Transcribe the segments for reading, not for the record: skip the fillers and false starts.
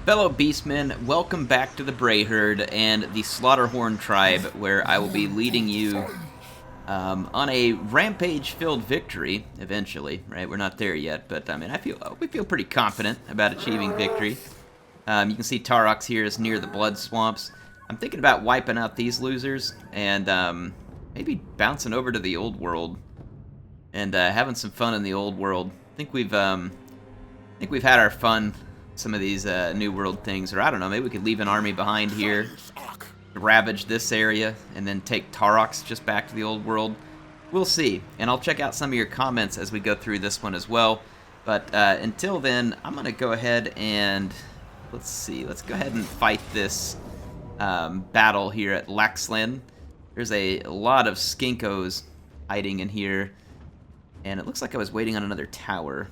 Fellow Beastmen, welcome back to the Bray Herd and the Slaughterhorn Tribe, where I will be leading you on a rampage-filled victory, eventually, right? We're not there yet, but I mean, we feel pretty confident about achieving victory. You can see Taurox here is near the blood swamps. I'm thinking about wiping out these losers and maybe bouncing over to the old world and having some fun in the old world. I think we've had our fun. Some of these New World things, or I don't know, maybe we could leave an army behind here to ravage this area and then take Taurox just back to the old world. We'll see, and I'll check out some of your comments as we go through this one as well. But until then, I'm going to go ahead and, let's go ahead and fight this battle here at Laxland. There's a lot of skinkos hiding in here, and it looks like I was waiting on another tower.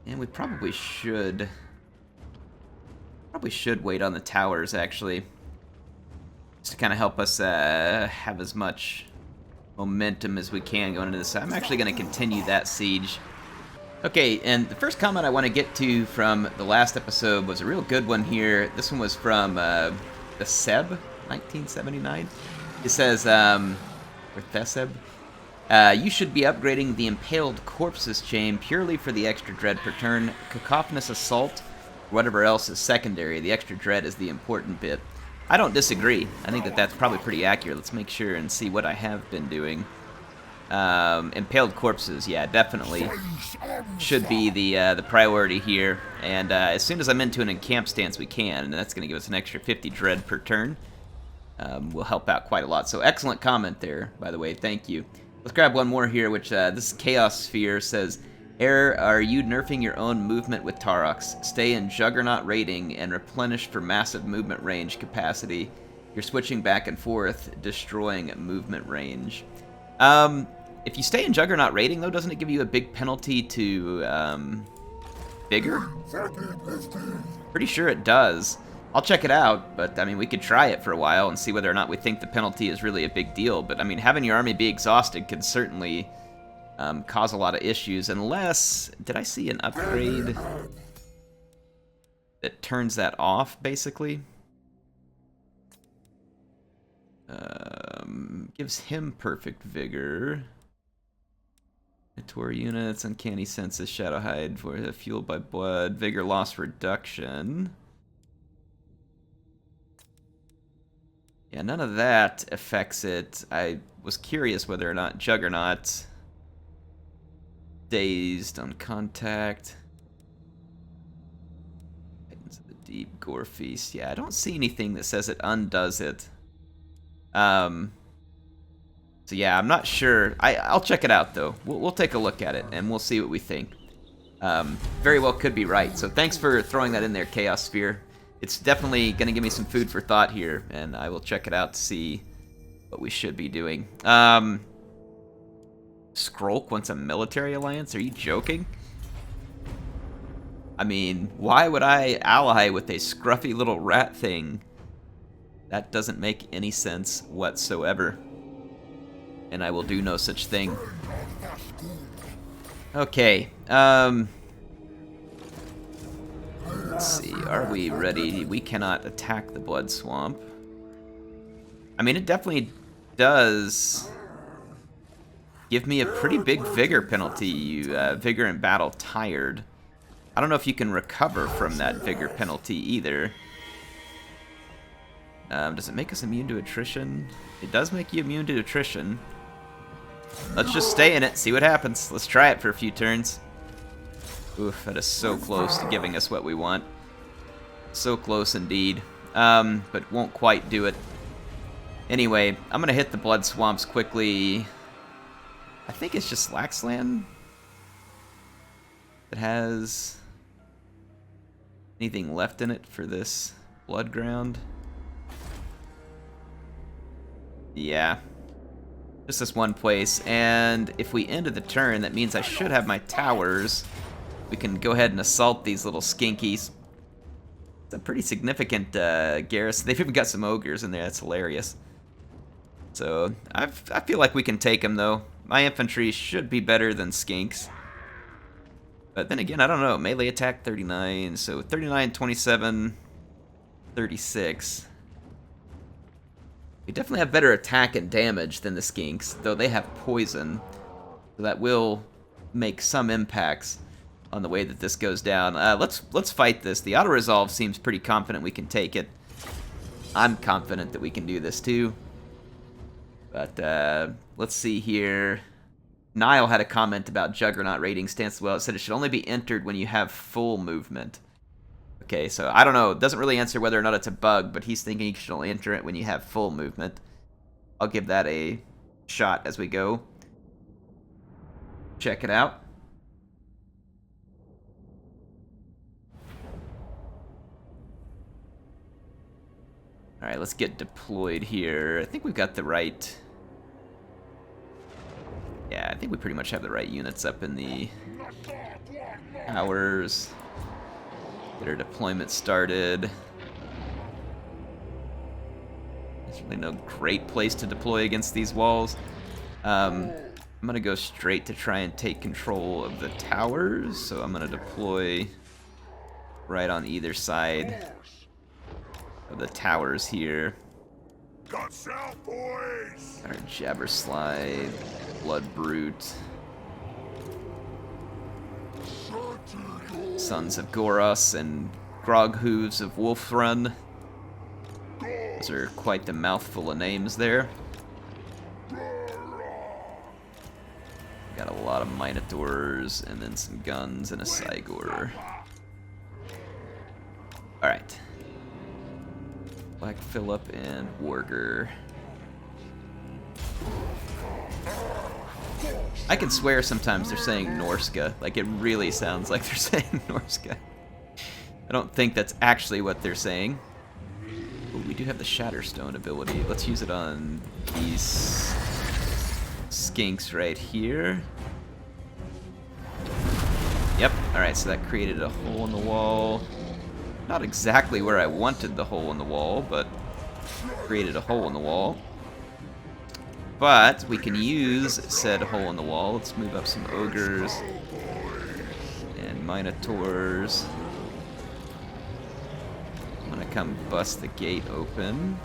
And we probably should wait on the towers, actually, just to kind of help us have as much momentum as we can going into this. I'm actually going to continue that siege. Okay, and the first comment I want to get to from the last episode was a real good one here. This one was from the Seb, 1979. It says, or Theseb. You should be upgrading the Impaled Corpses chain purely for the extra dread per turn. Cacophonous Assault, whatever else is secondary. The extra dread is the important bit. I don't disagree. I think that that's probably pretty accurate. Let's make sure and see what I have been doing. Impaled Corpses, yeah, definitely should be the priority here. And as soon as I'm into an encamp stance, we can, and that's going to give us an extra 50 dread per turn. Will help out quite a lot. So excellent comment there, by the way. Thank you. Let's grab one more here, which this Chaos Sphere says, Error, are you nerfing your own movement with Taurox? Stay in Juggernaut rating and replenish for massive movement range capacity. You're switching back and forth, destroying movement range. If you stay in Juggernaut rating, though, doesn't it give you a big penalty to Vigor? Pretty sure it does. I'll check it out, but I mean, we could try it for a while and see whether or not we think the penalty is really a big deal. But I mean, having your army be exhausted can certainly cause a lot of issues, unless, did I see an upgrade that turns that off, basically? Gives him perfect vigor. Tour units, uncanny senses, shadow hide for fueled by blood, vigor loss reduction. Yeah, none of that affects it. I was curious whether or not Juggernaut dazed on contact. Titans of the Deep, Gore Feast. Yeah, I don't see anything that says it undoes it. So yeah, I'm not sure. I'll check it out though. We'll take a look at it and we'll see what we think. Very well could be right. So thanks for throwing that in there, Chaos Sphere. It's definitely going to give me some food for thought here, and I will check it out to see what we should be doing. Skrulk wants a military alliance? Are you joking? I mean, why would I ally with a scruffy little rat thing? That doesn't make any sense whatsoever. And I will do no such thing. Okay, let's see, are we ready? We cannot attack the Blood Swamp. I mean, it definitely does give me a pretty big vigor penalty. Vigor in battle tired. I don't know if you can recover from that vigor penalty either. Does it make us immune to attrition? It does make you immune to attrition. Let's just stay in it, see what happens. Let's try it for a few turns. Oof, that is so close to giving us what we want. So close indeed. But won't quite do it. Anyway, I'm gonna hit the Blood Swamps quickly. I think it's just Laxland that has anything left in it for this Blood Ground. Yeah. Just this one place, and if we ended the turn, that means I should have my towers. We can go ahead and assault these little skinkies. It's a pretty significant garrison. They've even got some ogres in there. That's hilarious. So I feel like we can take them, though. My infantry should be better than skinks. But then again, I don't know. Melee attack 39, so 39, 27, 36. We definitely have better attack and damage than the skinks, though they have poison. So that will make some impacts on the way that this goes down. Let's fight this. The auto-resolve seems pretty confident we can take it. I'm confident that we can do this too. But let's see here. Niall had a comment about Juggernaut rating stance. Well, it said it should only be entered when you have full movement. Okay, so I don't know. It doesn't really answer whether or not it's a bug, but he's thinking you should only enter it when you have full movement. I'll give that a shot as we go. Check it out. Alright, let's get deployed here. I think we've got the right... Yeah, I think we pretty much have the right units up in the towers. Get our deployment started. There's really no great place to deploy against these walls. I'm going to go straight to try and take control of the towers. So I'm going to deploy right on either side of the towers here. Our Jabberslide, Blood Brute, Sons of Goros, and Groghooves of Wolfrun. Those are quite the mouthful of names there. Got a lot of Minotaurs, and then some guns and a Cygor. Alright. Black Phillip and Warger. I can swear sometimes they're saying Norska. Like, it really sounds like they're saying Norska. I don't think that's actually what they're saying. Ooh, we do have the Shatterstone ability. Let's use it on these skinks right here. Yep, alright, so that created a hole in the wall. Not exactly where I wanted the hole in the wall, but created a hole in the wall. But we can use said hole in the wall. Let's move up some ogres and minotaurs. I'm gonna come bust the gate open.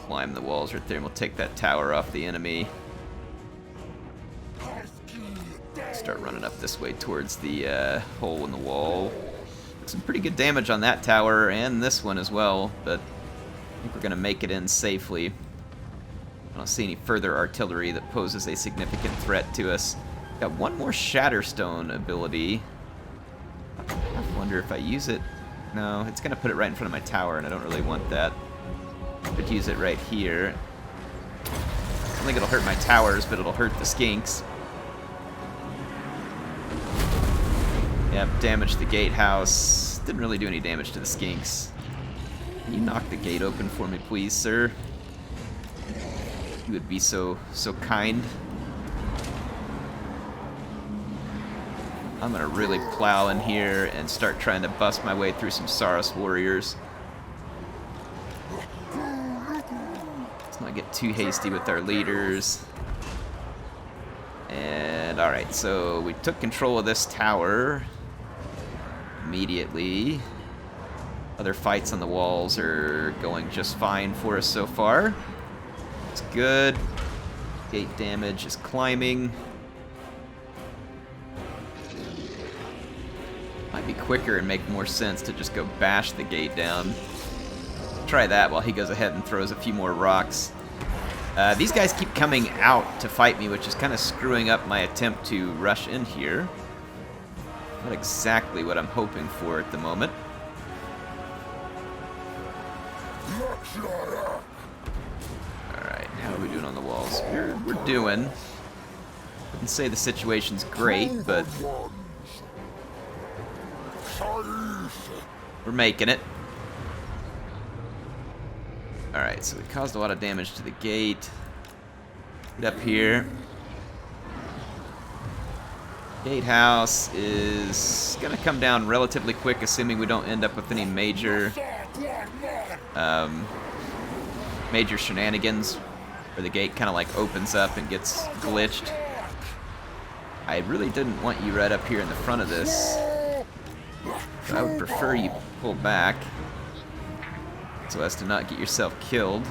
Climb the walls right there, and we'll take that tower off the enemy. Start running up this way towards the hole in the wall. Some pretty good damage on that tower and this one as well, but I think we're going to make it in safely. I don't see any further artillery that poses a significant threat to us. Got one more Shatterstone ability. I wonder if I use it. No, it's going to put it right in front of my tower, and I don't really want that. Could use it right here. I don't think it'll hurt my towers, but it'll hurt the skinks. Yep, damaged the gatehouse. Didn't really do any damage to the skinks. Can you knock the gate open for me, please, sir? You would be so kind. I'm gonna really plow in here and start trying to bust my way through some Saurus warriors. Let's not get too hasty with our leaders. And alright, so we took control of this tower immediately. Other fights on the walls are going just fine for us so far. It's good. Gate damage is climbing. Might be quicker and make more sense to just go bash the gate down. Try that while he goes ahead and throws a few more rocks. These guys keep coming out to fight me, which is kind of screwing up my attempt to rush in here. Not exactly what I'm hoping for at the moment. Alright, how are we doing on the walls? We're doing. I wouldn't say the situation's great, but we're making it. Alright, so we caused a lot of damage to the gate. Get up here. Gatehouse is gonna come down relatively quick, assuming we don't end up with any major major shenanigans where the gate kind of like opens up and gets glitched. I really didn't want you right up here in the front of this. So I would prefer you pull back so as to not get yourself killed.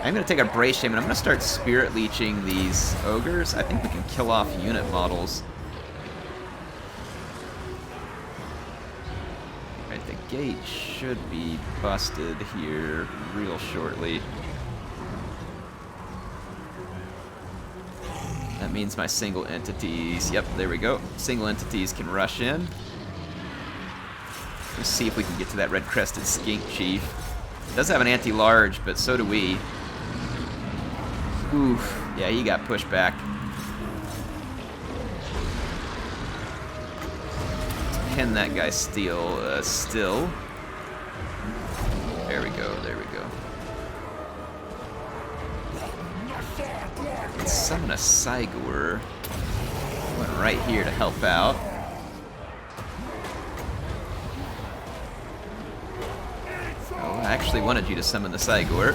I'm going to take a brace shame and I'm going to start spirit leeching these ogres. I think we can kill off unit models. Alright, the gate should be busted here real shortly. That means my single entities, yep, there we go. Single entities can rush in. Let's see if we can get to that red-crested skink chief. It does have an anti-large, but so do we. Oof, yeah, he got pushed back. Let's pin that guy still. There we go, there we go. Let's summon a Cygor. Went right here to help out. Oh, I actually wanted you to summon the Cygor.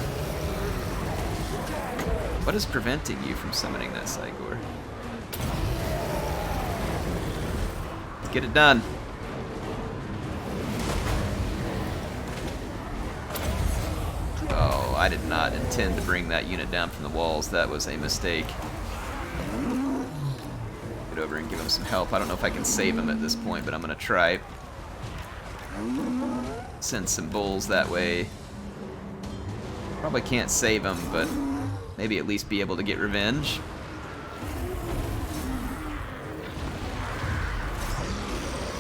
What is preventing you from summoning that Cygor? Let's get it done. Oh, I did not intend to bring that unit down from the walls. That was a mistake. Get over and give him some help. I don't know if I can save him at this point, but I'm gonna try. Send some bulls that way. Probably can't save him, but maybe at least be able to get revenge.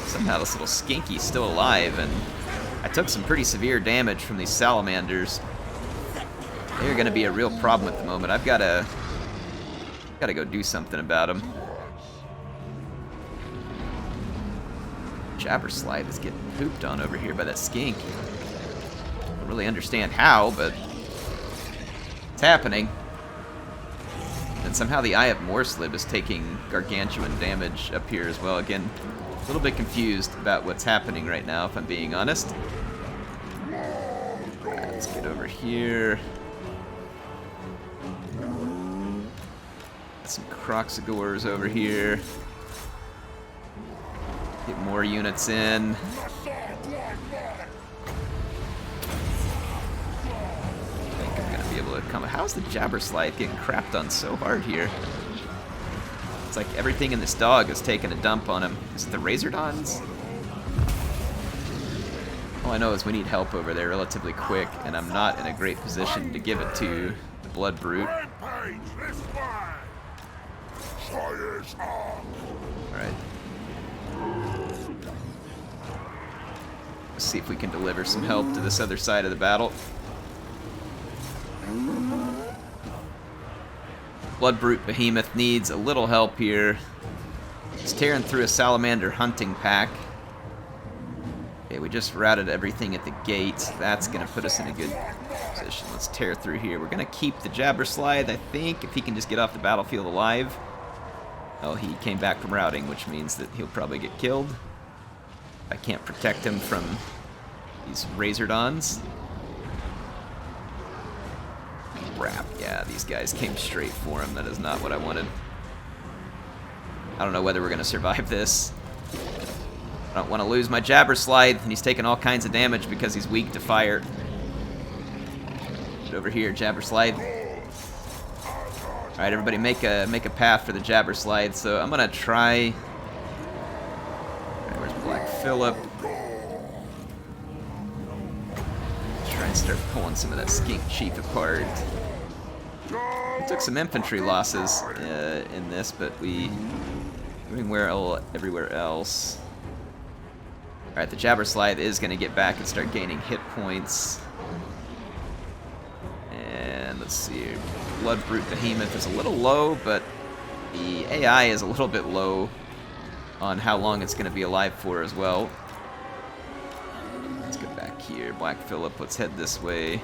Somehow this little skinky's still alive, and I took some pretty severe damage from these salamanders. They're going to be a real problem at the moment. I've got to go do something about them. Jabberslide is getting pooped on over here by that skink. I don't really understand how, but it's happening. And somehow the Eye of Morslib is taking gargantuan damage up here as well. Again, a little bit confused about what's happening right now, if I'm being honest. Alright, let's get over here. Got some Croxagores over here. Get more units in. How's the Jabberslide getting crapped on so hard here? It's like everything in this dog is taking a dump on him. Is it the Razordons? All I know is we need help over there relatively quick, and I'm not in a great position to give it to the Blood Brute. Alright. Let's see if we can deliver some help to this other side of the battle. Blood Brute Behemoth needs a little help here. He's tearing through a salamander hunting pack. Okay, we just routed everything at the gate. That's going to put us in a good position. Let's tear through here. We're going to keep the Jabberslide, I think, if he can just get off the battlefield alive. Oh, he came back from routing, which means that he'll probably get killed. I can't protect him from these Razordons. Crap, yeah, these guys came straight for him. That is not what I wanted. I don't know whether we're going to survive this. I don't want to lose my Jabberslide, and he's taking all kinds of damage because he's weak to fire. Get over here, Jabberslide. Alright, everybody make a path for the Jabberslide. So I'm going to try... Alright, where's Black Phillip? Try and start pulling some of that skink chief apart. We took some infantry losses in this, but we doing everywhere else. Alright, the Jabberslide is going to get back and start gaining hit points. And let's see here. Blood Brute Behemoth is a little low, but the AI is a little bit low on how long it's going to be alive for as well. Let's get back here. Black Phillip, let's head this way.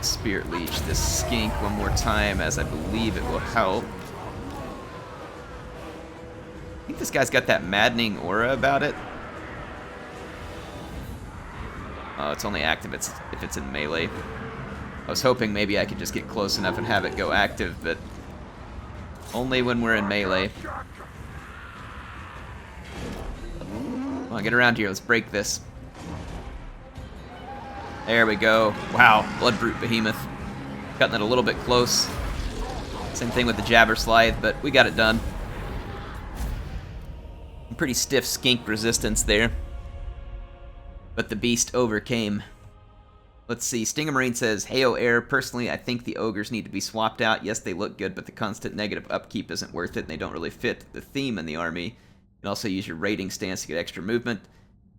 Spirit Leech this skink one more time, as I believe it will help. I think this guy's got that maddening aura about it. Oh, it's only active if it's in melee. I was hoping maybe I could just get close enough and have it go active, but only when we're in melee. Come on, get around here. Let's break this. There we go. Wow, Blood Brute Behemoth. Cutting it a little bit close. Same thing with the Jabber Slithe, but we got it done. Pretty stiff skink resistance there. But the beast overcame. Let's see, Stingamarine says, Heyo Air, personally I think the ogres need to be swapped out. Yes, they look good, but the constant negative upkeep isn't worth it, and they don't really fit the theme in the army. You can also use your raiding stance to get extra movement,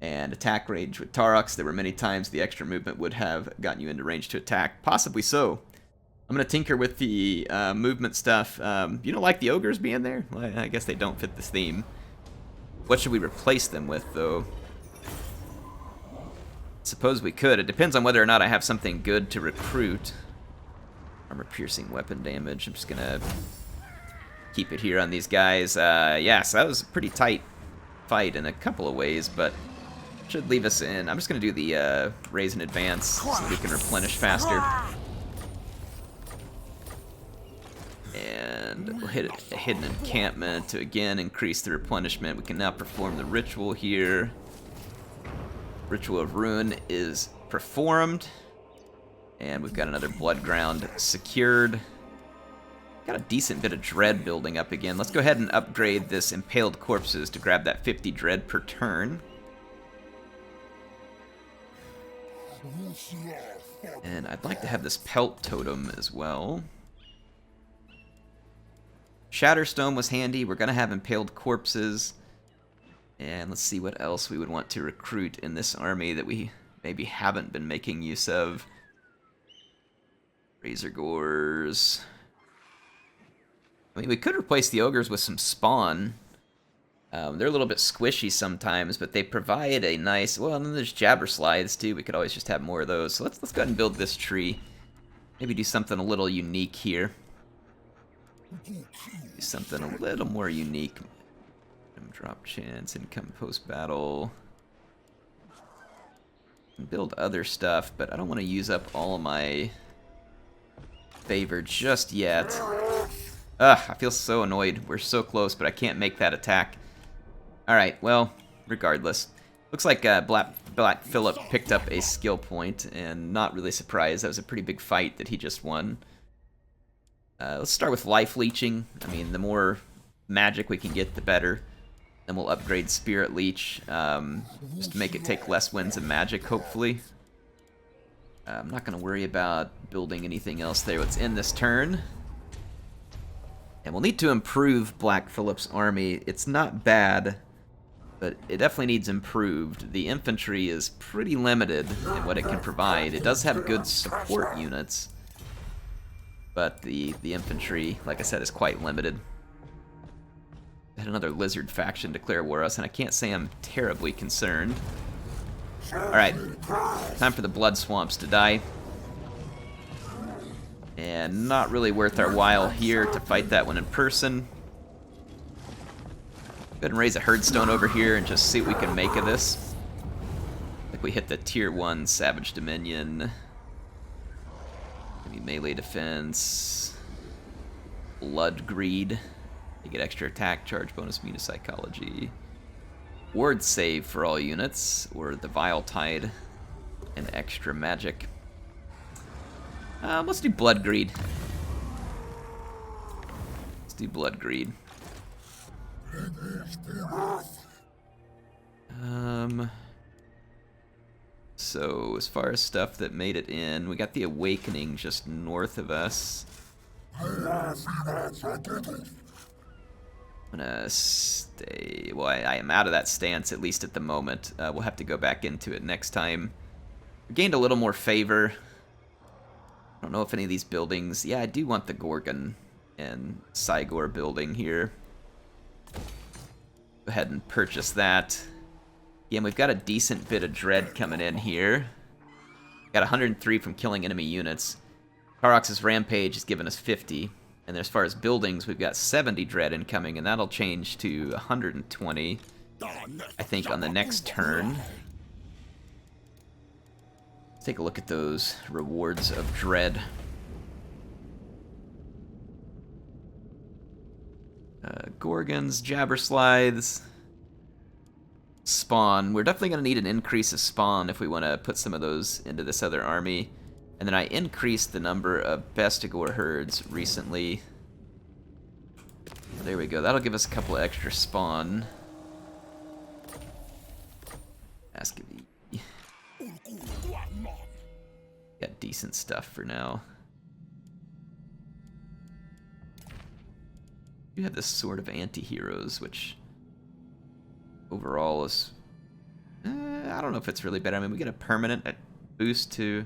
and attack range with Taurox. There were many times the extra movement would have gotten you into range to attack. Possibly so. I'm going to tinker with the movement stuff. You don't like the ogres being there? Well, I guess they don't fit this theme. What should we replace them with, though? Suppose we could. It depends on whether or not I have something good to recruit. Armor-piercing weapon damage. I'm just going to keep it here on these guys. Yeah, so that was a pretty tight fight in a couple of ways, but should leave us in. I'm just going to do the raise and advance so we can replenish faster. And we'll hit a hidden encampment to again increase the replenishment. We can now perform the ritual here. Ritual of Ruin is performed. And we've got another Blood Ground secured. Got a decent bit of dread building up again. Let's go ahead and upgrade this Impaled Corpses to grab that 50 dread per turn. And I'd like to have this Pelt Totem as well. Shatterstone was handy. We're going to have Impaled Corpses. And let's see what else we would want to recruit in this army that we maybe haven't been making use of. Razor Gores. I mean, we could replace the Ogres with some Spawn. They're a little bit squishy sometimes, but they provide a nice... Well, and then there's Jabber Slithes, too. We could always just have more of those. So let's go ahead and build this tree. Maybe do something a little unique here. Do something a little more unique. Drop chance, income post-battle. Build other stuff, but I don't want to use up all of my favor just yet. Ugh, I feel so annoyed. We're so close, but I can't make that attack. Alright, well, regardless. Looks like Black Phillip picked up a skill point, and not really surprised. That was a pretty big fight that he just won. Let's start with life leeching. I mean, the more magic we can get, the better. Then we'll upgrade Spirit Leech, just to make it take less winds of magic, hopefully. I'm not going to worry about building anything else there. Let's end this turn. And we'll need to improve Black Phillip's army. It's not bad, but it definitely needs improved. The infantry is pretty limited in what it can provide. It does have good support units, but the infantry, like I said, is quite limited. Had another lizard faction declare war on us, and I can't say I'm terribly concerned. Alright, time for the blood swamps to die. And not really worth our while here to fight that one in person. Go ahead and raise a herdstone over here and just see what we can make of this. I think we hit the tier 1 Savage Dominion. Maybe melee defense. Blood Greed. You get extra attack, charge bonus, Muta Psychology. Ward save for all units, or the Vile Tide, and extra magic. Let's do Blood Greed. Let's do Blood Greed. So, as far as stuff that made it in, we got the Awakening just north of us. I'm gonna stay... Well, I am out of that stance, at least at the moment. We'll have to go back into it next time. We gained a little more favor. I don't know if any of these buildings... Yeah, I do want the Gorgon and Cygor building here. Go ahead and purchase that. Yeah, and we've got a decent bit of dread coming in here. Got 103 from killing enemy units. Taurox's Rampage has given us 50. And as far as buildings, we've got 70 dread incoming, and that'll change to 120, I think, on the next turn. take a look at those rewards of dread. Gorgons, Jabberslithes, spawn. We're definitely going to need an increase of spawn if we want to put some of those into this other army. And then I increased the number of Bestigor herds recently. There we go. That'll give us a couple extra spawn. Ask of E. Got decent stuff for now. You have this Sword of Anti-Heroes, which overall is... I don't know if it's really better. I mean, we get a permanent boost to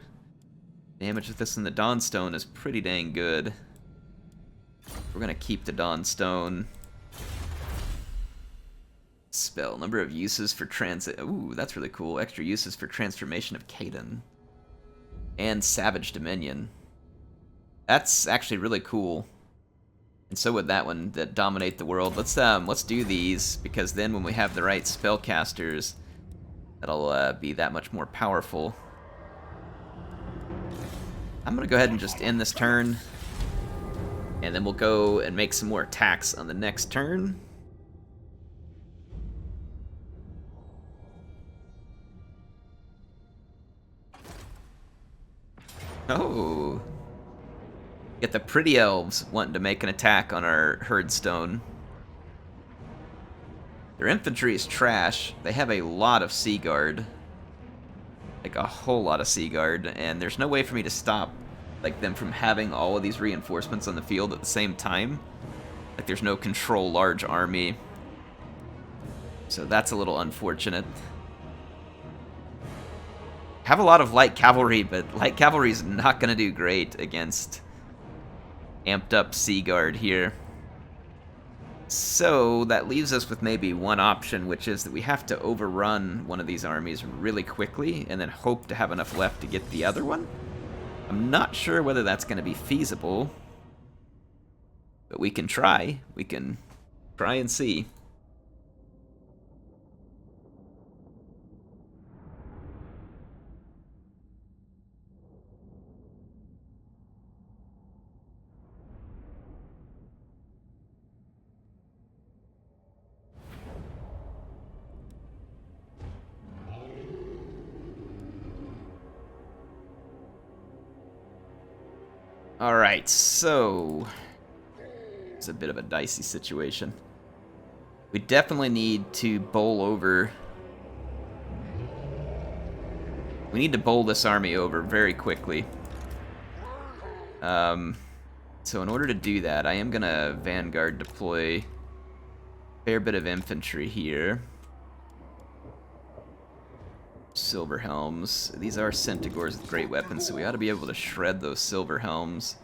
damage with this, and the Dawnstone is pretty dang good. We're going to keep the Dawnstone. Spell. Number of uses for transit. Ooh, that's really cool. Extra uses for Transformation of Kaden. And Savage Dominion. That's actually really cool. And so would that one, that Dominate the World. Let's do these, because then when we have the right spellcasters, that'll be that much more powerful. I'm gonna go ahead and just end this turn, and then we'll go and make some more attacks on the next turn. Oh. Get the Pretty Elves wanting to make an attack on our Herdstone. Their infantry is trash. They have a lot of Sea Guard. Like a whole lot of Sea Guard, and there's no way for me to stop like them from having all of these reinforcements on the field at the same time. Like there's no control large army. So that's a little unfortunate. Have a lot of light cavalry, but light cavalry is not going to do great against amped up Sea Guard here. So that leaves us with maybe one option, which is that we have to overrun one of these armies really quickly and then hope to have enough left to get the other one. I'm not sure whether that's going to be feasible, but we can try. We can try and see. Alright, so it's a bit of a dicey situation. We definitely need to bowl over. We need to bowl this army over very quickly. So in order to do that, I am going to Vanguard deploy a fair bit of infantry here. Silver Helms. These are Centaurs with great weapons, so we ought to be able to shred those Silver Helms.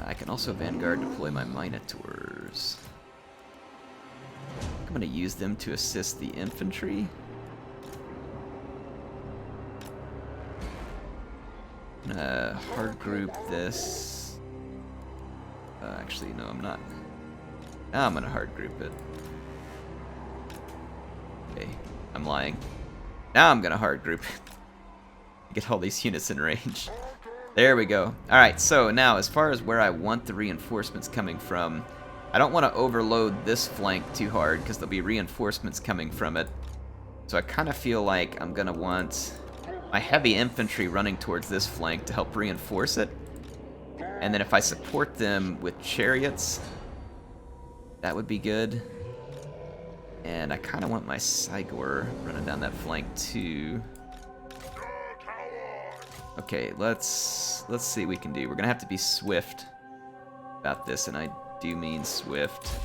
I can also Vanguard deploy my Minotaurs. I'm going to use them to assist the infantry. I'm going to hard group this. Actually, no, I'm not. Now I'm going to hard group it. Okay, I'm lying. Now I'm going to hard group it. Get all these units in range. There we go. Alright, so now as far as where I want the reinforcements coming from, I don't want to overload this flank too hard because there'll be reinforcements coming from it. So I kind of feel like I'm going to want my heavy infantry running towards this flank to help reinforce it. And then if I support them with chariots, that would be good. And I kind of want my Cygor running down that flank too. Okay, let's see what we can do. We're gonna have to be swift about this, and I do mean swift.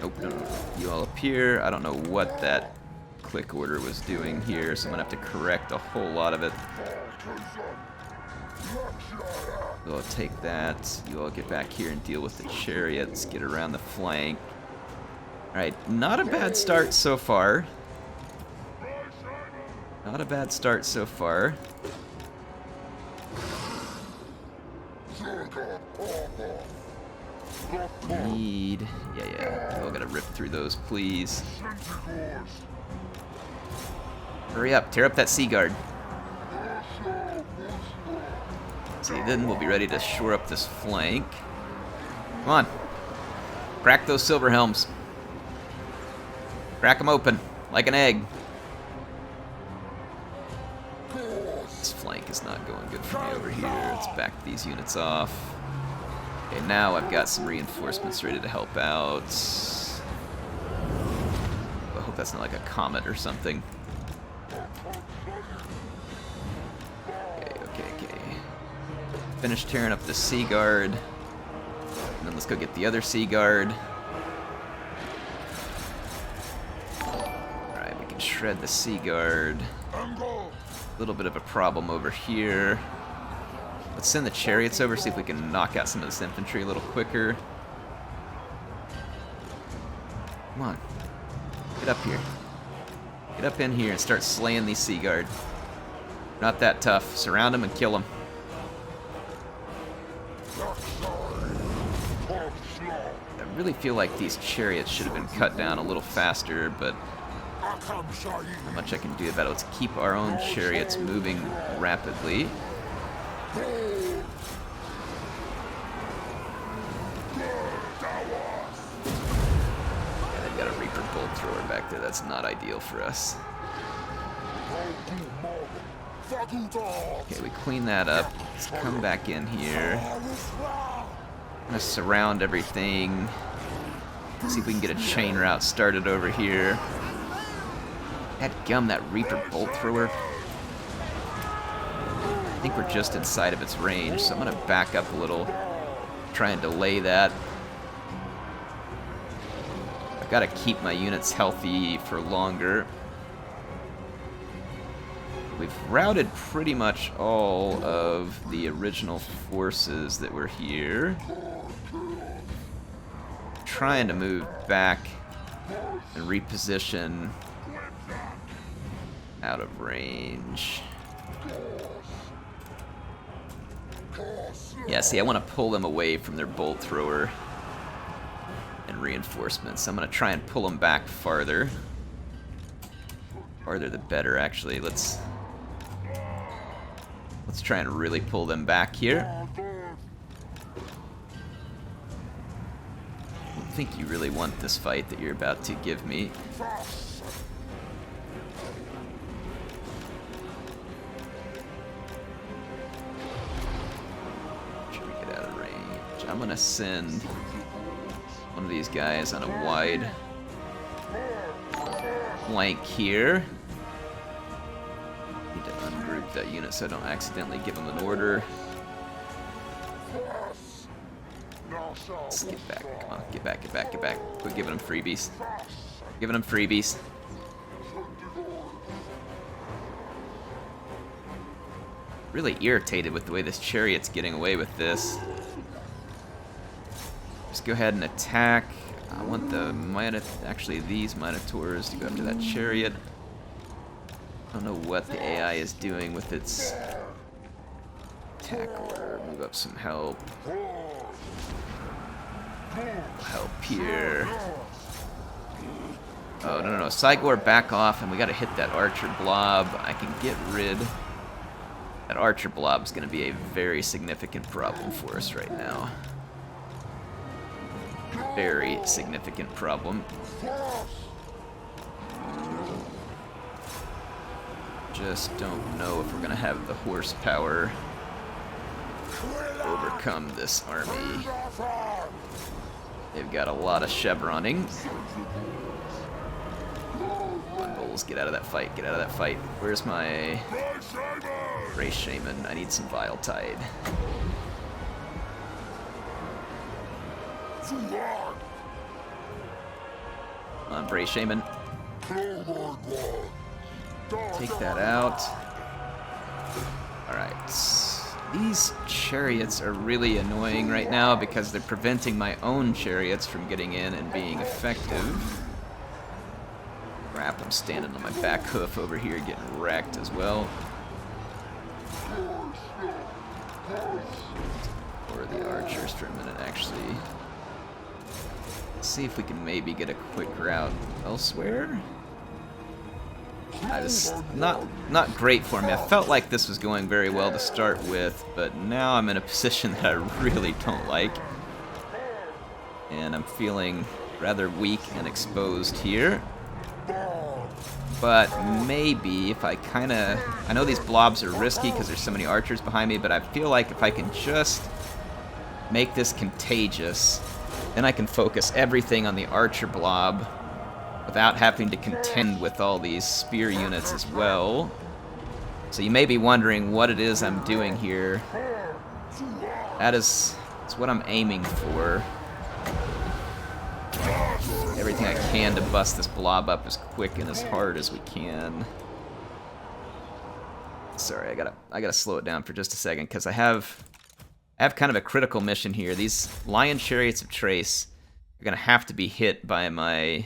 Nope, no. You all appear. I don't know what that click order was doing here, so I'm gonna have to correct a whole lot of it. We'll take that. You all get back here and deal with the chariots. Get around the flank. Alright, not a bad start so far. Not a bad start so far. Need... Yeah. Oh, gotta rip through those, please. Hurry up, tear up that sea guard. See, then we'll be ready to shore up this flank. Come on. Crack those silver helms. Crack them open, like an egg. This flank is not going good for me over here. Let's back these units off. Okay, now I've got some reinforcements ready to help out. I hope that's not like a comet or something. Okay. Finish tearing up the Sea Guard. And then let's go get the other Sea Guard. Alright, we can shred the Sea Guard. A little bit of a problem over here. Let's send the chariots over, see if we can knock out some of this infantry a little quicker. Come on. Get up here. Get up in here and start slaying these Sea Guard. Not that tough. Surround them and kill them. I really feel like these chariots should have been cut down a little faster, but not much I can do about it. Let's keep our own chariots moving rapidly. Yeah, they've got a Reaper Bolt Thrower back there. That's not ideal for us. Okay, we clean that up. Let's come back in here. I'm gonna surround everything. See if we can get a chain route started over here. Dadgum, that Reaper Bolt Thrower. I think we're just inside of its range, so I'm gonna back up a little, try and delay that. I've got to keep my units healthy for longer. We've routed pretty much all of the original forces that were here. Trying to move back and reposition out of range. Yeah, see, I want to pull them away from their bolt thrower and reinforcements. I'm going to try and pull them back farther. Farther the better, actually. Let's try and really pull them back here. I don't think you really want this fight that you're about to give me. I'm gonna send one of these guys on a wide flank here. Need to ungroup that unit so I don't accidentally give him an order. Let's get back. Come on, get back, get back, get back. Quit giving him freebies. Giving him freebies. Really irritated with the way this chariot's getting away with this. Just go ahead and attack. I want the these Minotaurs to go after that chariot. I don't know what the AI is doing with its attack order. Move up some help. Help here. Oh, no. Cygor, back off, and we gotta hit that archer blob. I can get rid. That archer blob is gonna be a very significant problem for us right now. Very significant problem. Just don't know if we're gonna have the horsepower to overcome this army. They've got a lot of chevroning. Come on, Bulls, get out of that fight, get out of that fight. Where's my Race Shaman? I need some Vile Tide. Come on, Bray Shaman. Take that out. Alright. These chariots are really annoying right now because they're preventing my own chariots from getting in and being effective. Crap, I'm standing on my back hoof over here getting wrecked as well. Or the archers for a minute, actually. Let's see if we can maybe get a quick route elsewhere. This is not great for me. I felt like this was going very well to start with, but now I'm in a position that I really don't like. And I'm feeling rather weak and exposed here. But maybe if I I know these blobs are risky because there's so many archers behind me, but I feel like if I can just make this contagious, then I can focus everything on the archer blob without having to contend with all these spear units as well. So you may be wondering what it is I'm doing here. That's what I'm aiming for. Everything I can to bust this blob up as quick and as hard as we can. Sorry, I gotta slow it down for just a second because I have kind of a critical mission here. These Lion Chariots of Trace are gonna have to be hit by my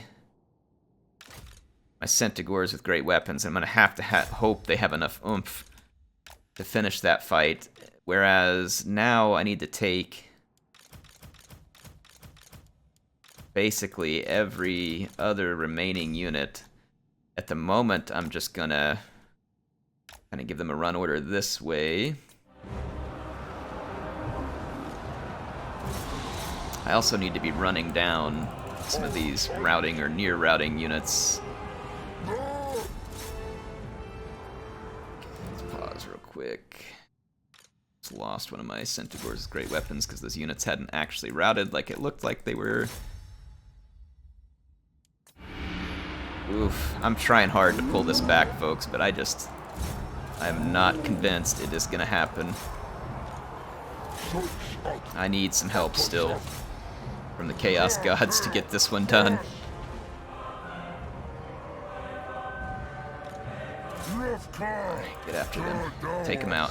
Centaurs with great weapons. I'm gonna have to hope they have enough oomph to finish that fight. Whereas now I need to take basically every other remaining unit. At the moment, I'm just gonna kind of give them a run order this way. I also need to be running down some of these routing or near routing units. Let's pause real quick. Just lost one of my Centaurs' great weapons because those units hadn't actually routed like it looked like they were. Oof, I'm trying hard to pull this back, folks, but I'm not convinced it is gonna happen. I need some help still from the Chaos Gods to get this one done. Get after them. Take them out.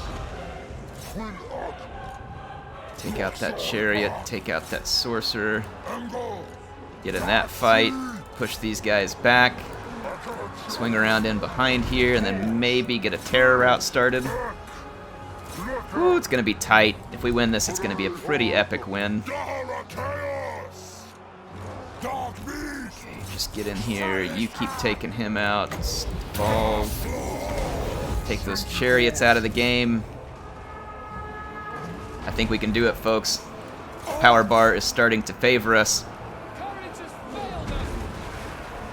Take out that chariot, take out that sorcerer. Get in that fight. Push these guys back, swing around in behind here, and then maybe get a terror route started. Ooh, it's going to be tight. If we win this, it's going to be a pretty epic win. Okay, just get in here. You keep taking him out. Fall. Take those chariots out of the game. I think we can do it, folks. Power bar is starting to favor us.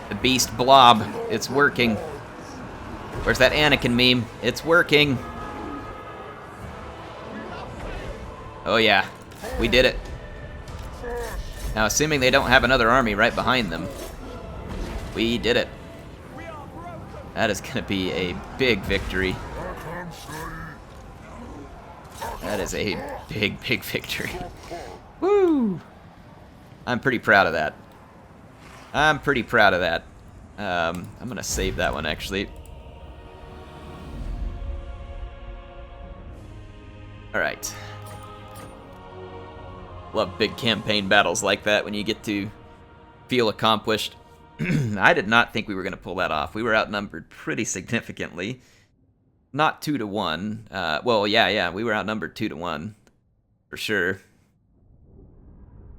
The beast blob, it's working. Where's that Anakin meme? It's working. Oh yeah, we did it. Now assuming they don't have another army right behind them, we did it. That is gonna be a big victory. That is a big victory. Woo! I'm pretty proud of that. I'm pretty proud of that. I'm gonna save that one actually. Alright. Love big campaign battles like that when you get to feel accomplished. I did not think we were gonna pull that off. We were outnumbered pretty significantly. Not 2-to-1. Well, yeah, we were outnumbered 2-to-1 for sure.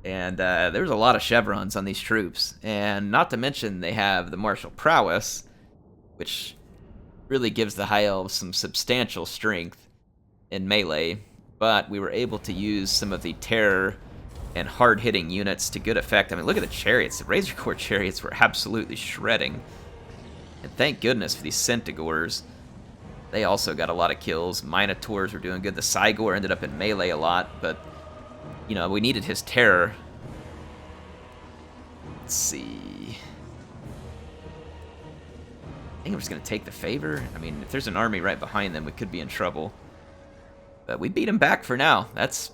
And there's a lot of chevrons on these troops. And not to mention they have the martial prowess, which really gives the High Elves some substantial strength in melee. But we were able to use some of the terror and hard-hitting units to good effect. I mean, look at the chariots. The Razor Core chariots were absolutely shredding. And thank goodness for these Centaurs. They also got a lot of kills. Minotaurs were doing good. The Cygor ended up in melee a lot, but you know, we needed his terror. Let's see. I think I'm just going to take the favor. I mean, if there's an army right behind them, we could be in trouble. But we beat him back for now. That's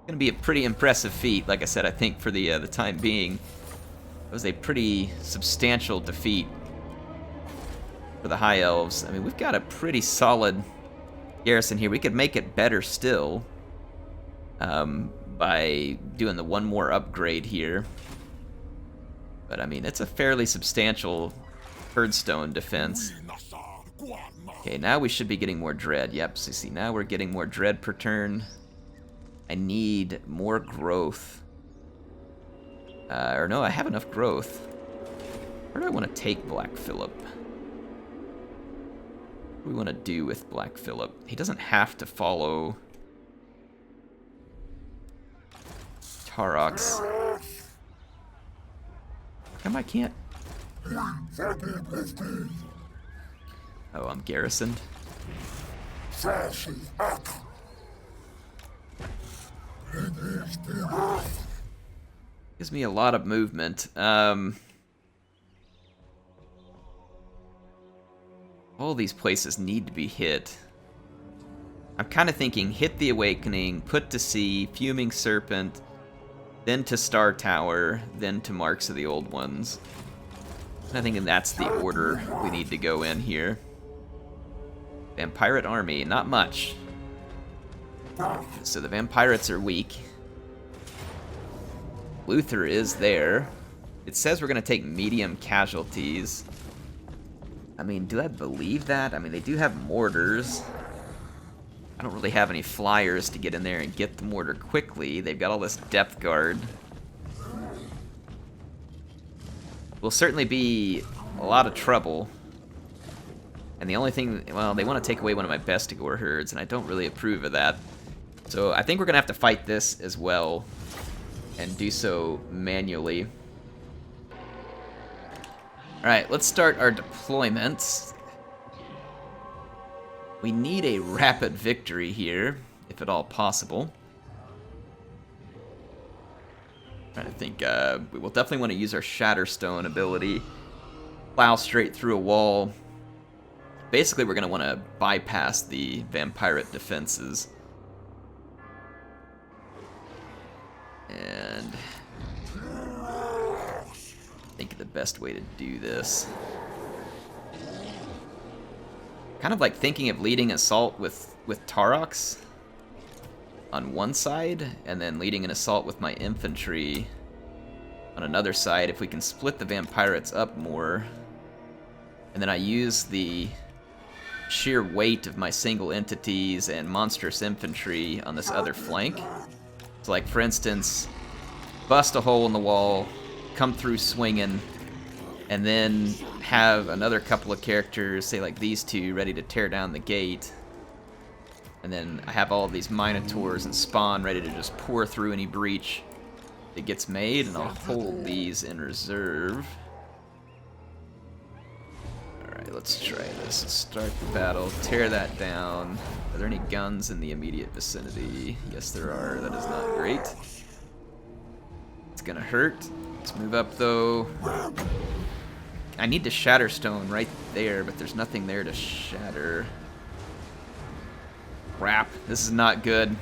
going to be a pretty impressive feat. Like I said, I think for the time being, it was a pretty substantial defeat for the High Elves. I mean, we've got a pretty solid garrison here. We could make it better still. By doing the one more upgrade here. But I mean, it's a fairly substantial herdstone defense. Okay, now we should be getting more dread. Yep, so see, now we're getting more dread per turn. I need more growth. Or no, I have enough growth. Where do I want to take Black Phillip? What do we want to do with Black Phillip? He doesn't have to follow Taurox. How come I can't? Oh, I'm garrisoned. Gives me a lot of movement. All these places need to be hit. I'm kind of thinking hit the Awakening, put to sea, Fuming Serpent, then to Star Tower, then to Marks of the Old Ones. I think that's the order we need to go in here. Vampirate army, not much. So the Vampirates are weak. Luther is there. It says we're going to take medium casualties. I mean, do I believe that? I mean, they do have mortars. I don't really have any flyers to get in there and get the mortar quickly. They've got all this depth guard. Will certainly be a lot of trouble. And the only thing, well, they want to take away one of my best Gore herds, and I don't really approve of that. So I think we're going to have to fight this as well, and do so manually. Alright, let's start our deployments. We need a rapid victory here, if at all possible. I think we will definitely want to use our Shatterstone ability. Plow straight through a wall. Basically, we're going to want to bypass the Vampirate defenses. And I think the best way to do this, kind of like thinking of leading assault with Taurox on one side, and then leading an assault with my infantry on another side. If we can split the Vampirates up more, and then I use the sheer weight of my single entities and monstrous infantry on this other flank. So, like, for instance, bust a hole in the wall, come through swinging, and then have another couple of characters, say like these two, ready to tear down the gate. And then I have all of these Minotaurs and Spawn ready to just pour through any breach that gets made, and I'll hold these in reserve. Alright, let's try this. Let's start the battle, tear that down. Are there any guns in the immediate vicinity? Yes, there are. That is not great. It's gonna hurt. Let's move up, though. I need to Shatterstone right there, but there's nothing there to shatter. Crap. This is not good.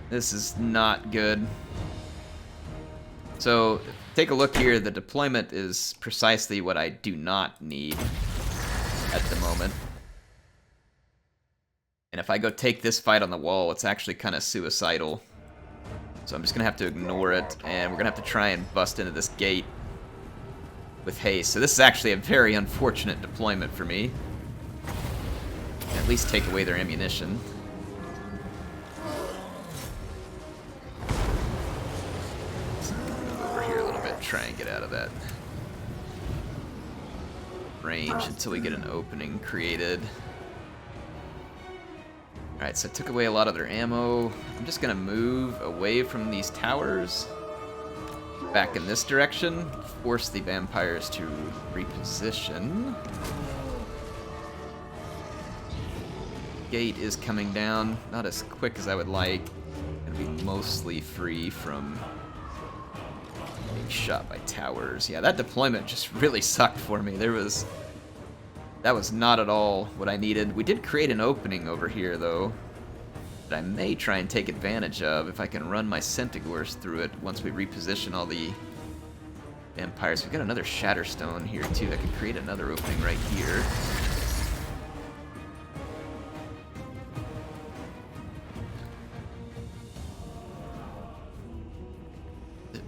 This is not good. So, take a look here. The deployment is precisely what I do not need at the moment. And if I go take this fight on the wall, it's actually kind of suicidal. So I'm just going to have to ignore it, and we're going to have to try and bust into this gate with haste. So this is actually a very unfortunate deployment for me. At least take away their ammunition. Move over here a little bit, try and get out of that range until we get an opening created. Alright, so I took away a lot of their ammo. I'm just going to move away from these towers, back in this direction, force the vampires to reposition. Gate is coming down, not as quick as I would like. Gonna be mostly free from being shot by towers. Yeah, that deployment just really sucked for me. That was not at all what I needed. We did create an opening over here, though, that I may try and take advantage of if I can run my Centaurs through it once we reposition all the vampires. We've got another Shatterstone here, too, that could create another opening right here. Did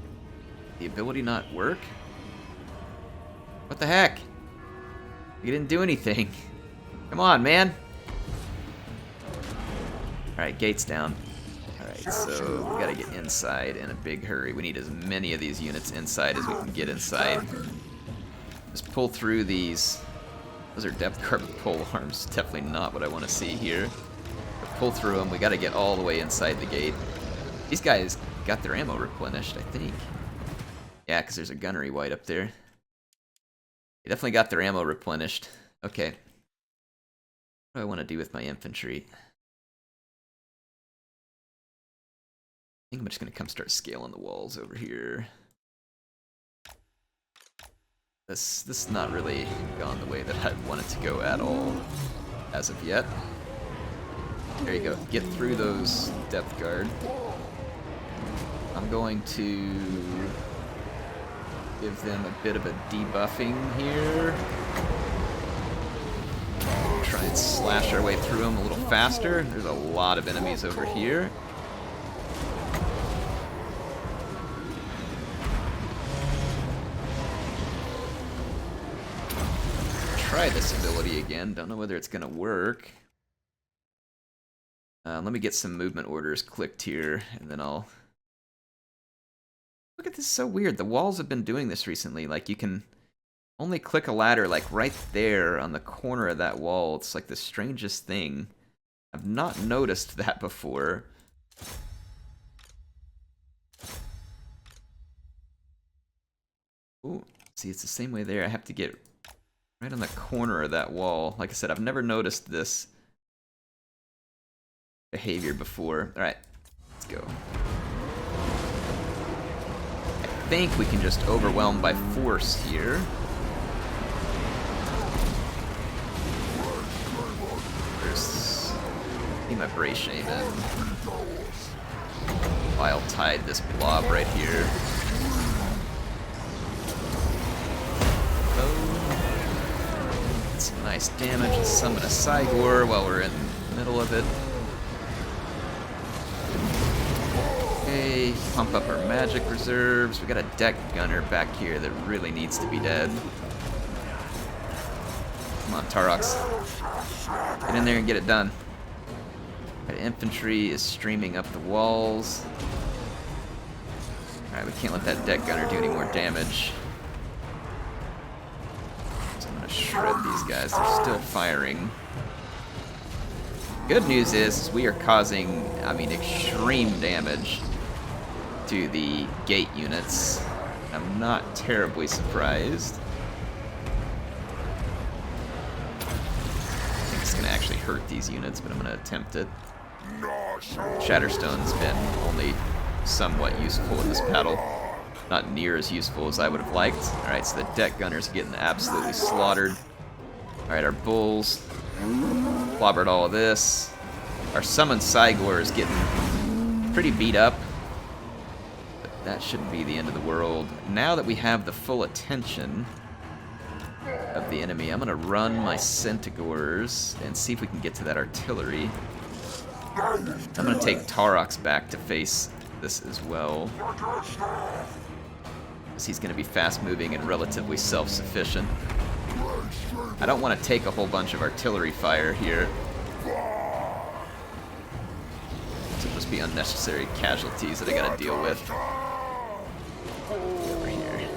the ability not work? What the heck? You didn't do anything. Come on, man. Alright, Alright, gate's down. Alright, so we gotta get inside in a big hurry. We need as many of these units inside as we can get inside. Just pull through these. Those are depth guard with pole arms. Definitely not what I want to see here. But pull through them. We gotta get all the way inside the gate. These guys got their ammo replenished, I think. Yeah, because there's a gunnery white up there. They definitely got their ammo replenished. Okay. What do I want to do with my infantry? I think I'm just going to come start scaling the walls over here. This is not really gone the way that I wanted to go at all as of yet. There you go. Get through those depth guard. I'm going to give them a bit of a debuffing here. Try and slash our way through them a little faster. There's a lot of enemies over here. Try this ability again. Don't know whether it's going to work. Let me get some movement orders clicked here, and then I'll... Look at this, so weird. The walls have been doing this recently. Like, you can only click a ladder, like, right there on the corner of that wall. It's like the strangest thing. I've not noticed that before. Ooh, see, it's the same way there. I have to get right on the corner of that wall. Like I said, I've never noticed this behavior before. Alright, let's go. I think we can just overwhelm by force here. There's... Need my brace shame in. I'll tide this blob right here. Oh. Get some nice damage and summon a Cygor while we're in the middle of it. Okay, pump up our magic reserves. We got a deck gunner back here that really needs to be dead. Come on, Taurox. Get in there and get it done. Right, infantry is streaming up the walls. Alright, we can't let that deck gunner do any more damage. So I'm gonna shred these guys. They're still firing. Good news is we are causing, I mean, extreme damage to the gate units. I'm not terribly surprised. I think it's going to actually hurt these units, but I'm going to attempt it. Shatterstone's been only somewhat useful in this battle. Not near as useful as I would have liked. Alright, so the deck gunners are getting absolutely slaughtered. Alright, our bulls clobbered all of this. Our summoned Cygor is getting pretty beat up. But that shouldn't be the end of the world. Now that we have the full attention of the enemy, I'm going to run my Centaurs and see if we can get to that artillery. I'm going to take Taurox back to face this as well. Because he's going to be fast-moving and relatively self-sufficient. I don't want to take a whole bunch of artillery fire here. So just be unnecessary casualties that I gotta deal with. Over here.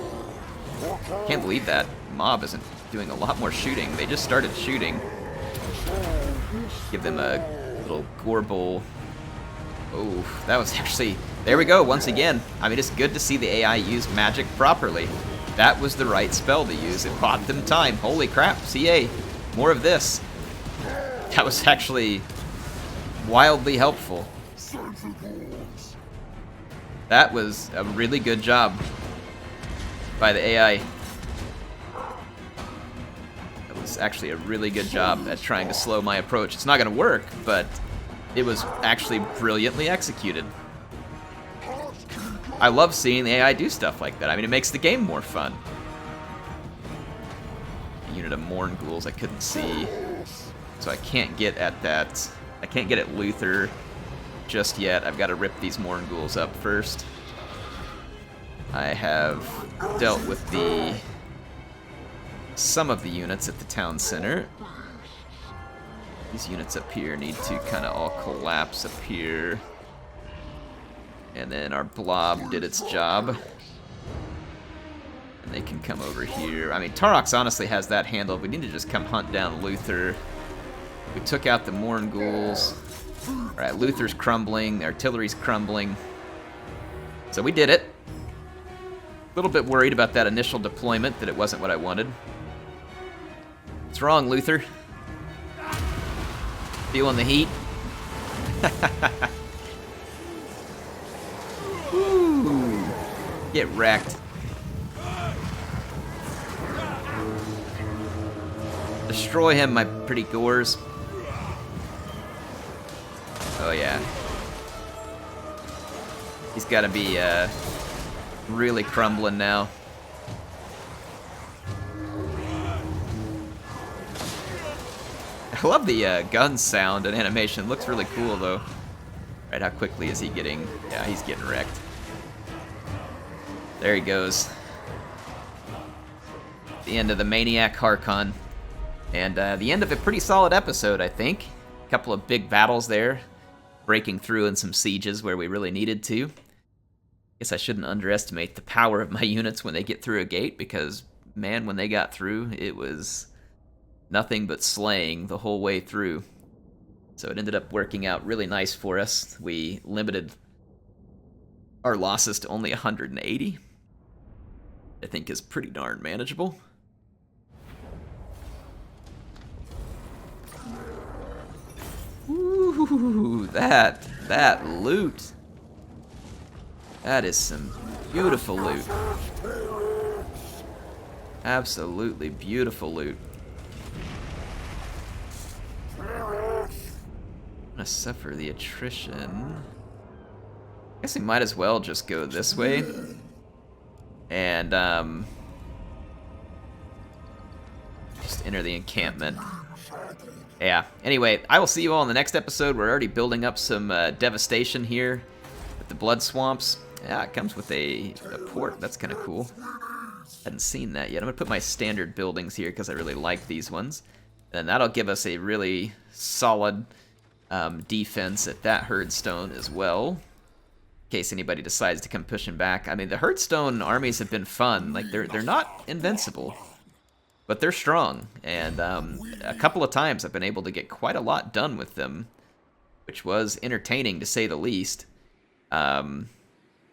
Can't believe that mob isn't doing a lot more shooting. They just started shooting. Give them a little Gorebull. Oh, that was actually... There we go, once again. I mean, it's good to see the AI use magic properly. That was the right spell to use. It bought them time. Holy crap, CA. More of this. That was actually wildly helpful. That was a really good job by the AI. That was actually a really good job at trying to slow my approach. It's not going to work, but it was actually brilliantly executed. I love seeing the AI do stuff like that. I mean, it makes the game more fun. A unit of Morn Ghouls I couldn't see. So I can't get at that. I can't get at Luther just yet. I've got to rip these Morn Ghouls up first. I have dealt with some of the units at the town center. These units up here need to kind of all collapse up here. And then our blob did its job. And they can come over here. I mean, Taurox honestly has that handled. We need to just come hunt down Luther. We took out the Morn Ghouls. Alright, Luther's crumbling. The artillery's crumbling. So we did it. A little bit worried about that initial deployment, that it wasn't what I wanted. What's wrong, Luther? Feeling the heat? Ooh, get wrecked. Destroy him, my pretty gores. Oh yeah. He's gotta be really crumbling now. I love the gun sound and animation. It looks really cool though. Right, how quickly is he getting? Yeah, he's getting wrecked. There he goes. The end of the Maniac Harkon. And the end of a pretty solid episode, I think. A couple of big battles there. Breaking through in some sieges where we really needed to. Guess I shouldn't underestimate the power of my units when they get through a gate, because, man, when they got through, it was nothing but slaying the whole way through. So it ended up working out really nice for us. We limited our losses to only 180. I think is pretty darn manageable. Ooh, that loot. That is some beautiful loot. Absolutely beautiful loot. I'm gonna suffer the attrition. I guess we might as well just go this way. And, just enter the encampment. Yeah, anyway, I will see you all in the next episode. We're already building up some devastation here with the blood swamps. Yeah, it comes with a port. That's kind of cool. Hadn't seen that yet. I'm going to put my standard buildings here because I really like these ones. And that'll give us a really solid defense at that herdstone as well. In case anybody decides to come pushing back. I mean, the herdstone armies have been fun. Like, they're not invincible. But they're strong, and a couple of times I've been able to get quite a lot done with them, which was entertaining to say the least. Yeah,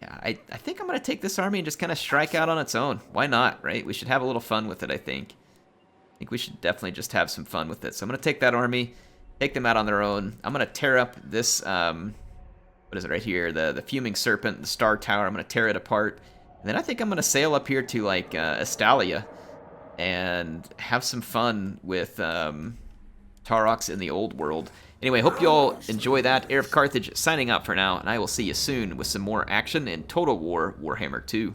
I think I'm going to take this army and just kind of strike out on its own. Why not, right? We should have a little fun with it, I think. I think we should definitely just have some fun with it. So I'm going to take that army, take them out on their own. I'm going to tear up this, what is it right here? The Fuming Serpent, the Star Tower. I'm going to tear it apart. And then I think I'm going to sail up here to, like, Estalia. And have some fun with Taurox in the old world. Anyway, hope you all enjoy that. HeirofCarthage signing out for now, and I will see you soon with some more action in Total War Warhammer 2.